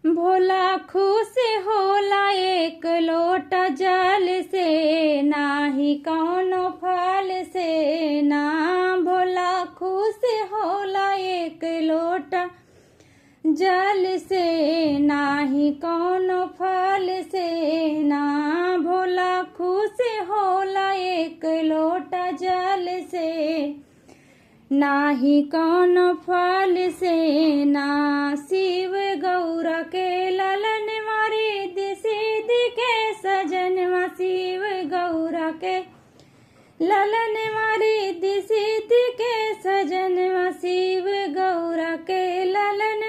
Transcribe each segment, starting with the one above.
भोला खुश होला एक लोटा जल से, नाही कौनो फल से ना। भोला खुश होला एक लोटा जल से, नाही कौनो फल से ना। भोला खुश होला एक लोटा जल से, नाही कौनो फल से ना। शिव गौरा के ललन रिद्धि सिद्धि के सजनवा, शिव गौरा के ललन रिद्धि सिद्धि के सजनवा, शिव गौरा के ललन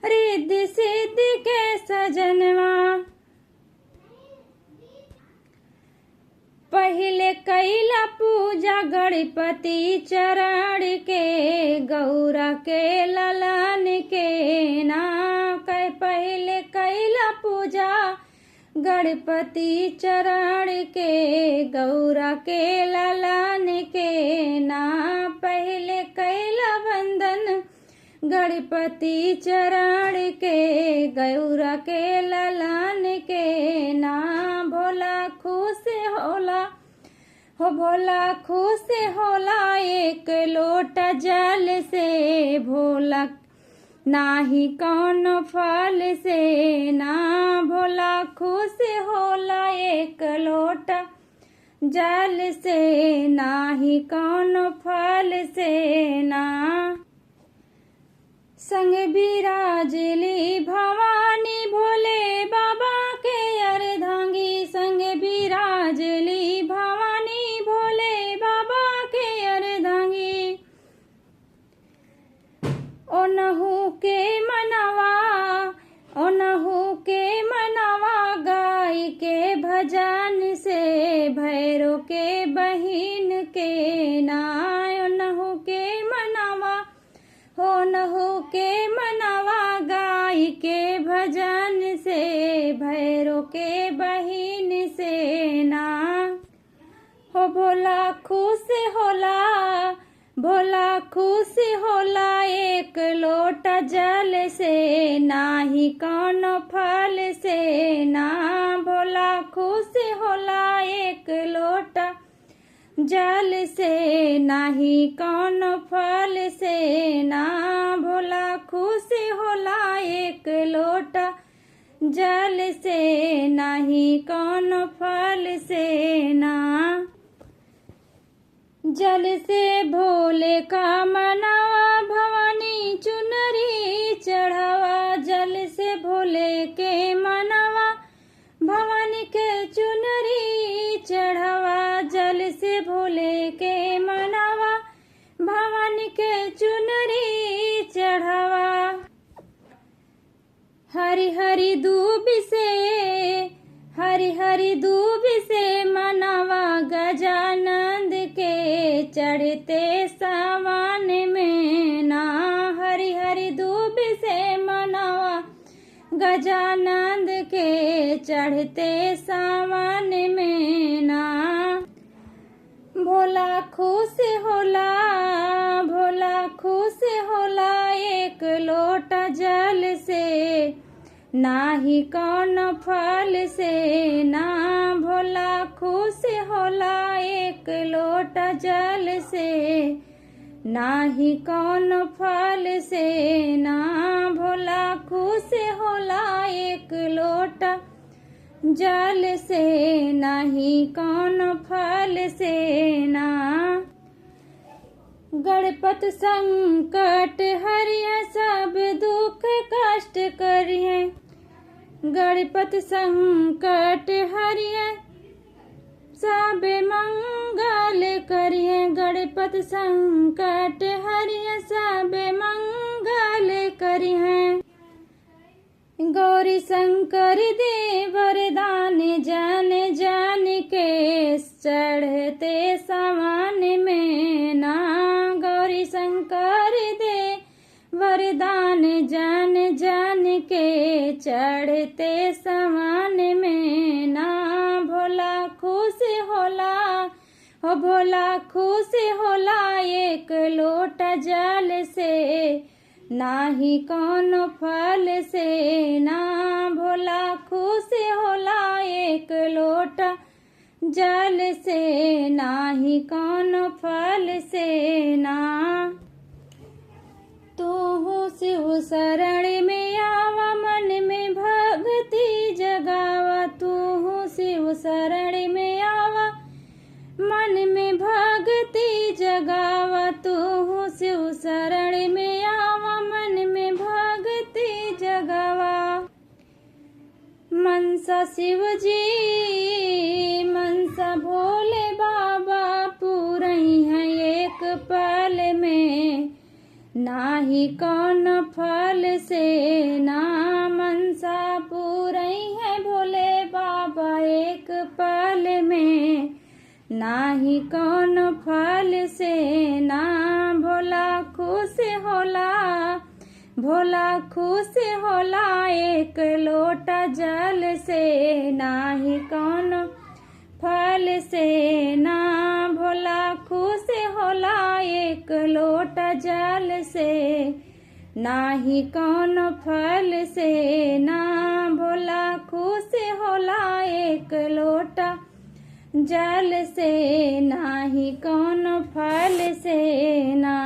रिद्धि सिद्धि के सजनवा। पहले कैला पूजा गणपति चरण के, गौरा के ललन के ना। पहले कैला पूजा गणपति चरण के, गौरा के ललन के ना। पहले कैला वंदन गणपति चरण के, गौरा के ललन के ना। भोला खुश होला हो, भोला खुश होला एक लोटा जल से, भोला नाही कौनो फल से ना। भोला खुश होला एक लोटा जल से, नाही कौनो फल से ना। संग बिराजली भवानी भोले बाबा के अर्धांगी, संग बिराजली भवानी भोले बाबा के अर्धांगी। ओनहु के मनवा, ओनहु के मनवा गाय के भजन से, भैरो के बहिन के ना। ओनहु के मनवा, ओनहु के मनवा गाय के भजन से, भैरो के बहिन से ना। हो भोला खुश होला, भोला खुश होला एक लोटा जल से, नाही कौनो फल से ना। भोला खुश होला एक लोटा जल से, नाही कौनो फल से ना। भोला खुश होला एक लोटा जल से, नाही कौनो फल से ना। जल से भोले का मनावा, भवानी चुनरी चढ़ावा। जल से भोले के मनावा, भवानी के चुनरी चढ़ावा। जल से भोले के मनावा, भवानी के चुनरी चढ़ावा। हरि हरि दूब से, हरि हरि दूब से मनावा गजानंद के, चढ़ते सावन में ना। हरि हरि दूब से मनावा गजानंद के, चढ़ते सावन में ना। भोला खुश होला, भोला खुश होला एक लोटा जल से, नाही कौनो फल से ना। भोला खुश होला एक लोटा जल से, नाही कौनो फल से ना। भोला खुश होला एक लोटा जल से, नाही कौनो फल से ना। गणपत संकट हरिय सब दुख कष्ट करिए, गणपत संकट हरिय सब मंगल करिए। गणपत संकट हरिय सब मंगल करिए। गौरी शंकर दे वरदान जान जान के, चढ़ते सावन में ना। गौरी शंकर दे वरदान जान जान के, चढ़ते सावन में ना। भोला खुश होला हो, भोला खुश होला एक लोटा जल से, नाही कौनो फल से ना भोला खुश होला एक लोटा जल से नाही कौनो फल से ना। तू शिव शरण में आवा मन में भक्ति जगावा तू शिव शरण में आवा मन में भक्ति जगावा तू शिव शरण में आवा मन में भक्ति जगावा। मनसा शिव जी मनसा भोले बाबा पूरई है एक पल में नाही कौन फल से ना मनसा पूरई है भोले बाबा एक पल में नाही कौन फल से ना। भोला खुश होला एक लोटा जल से नाही कौन फल से ना। भोला खुश होला एक लोटा जल से नाही कौन फल से ना। भोला खुश होला एक लोटा जल से नाही कौन फल से ना।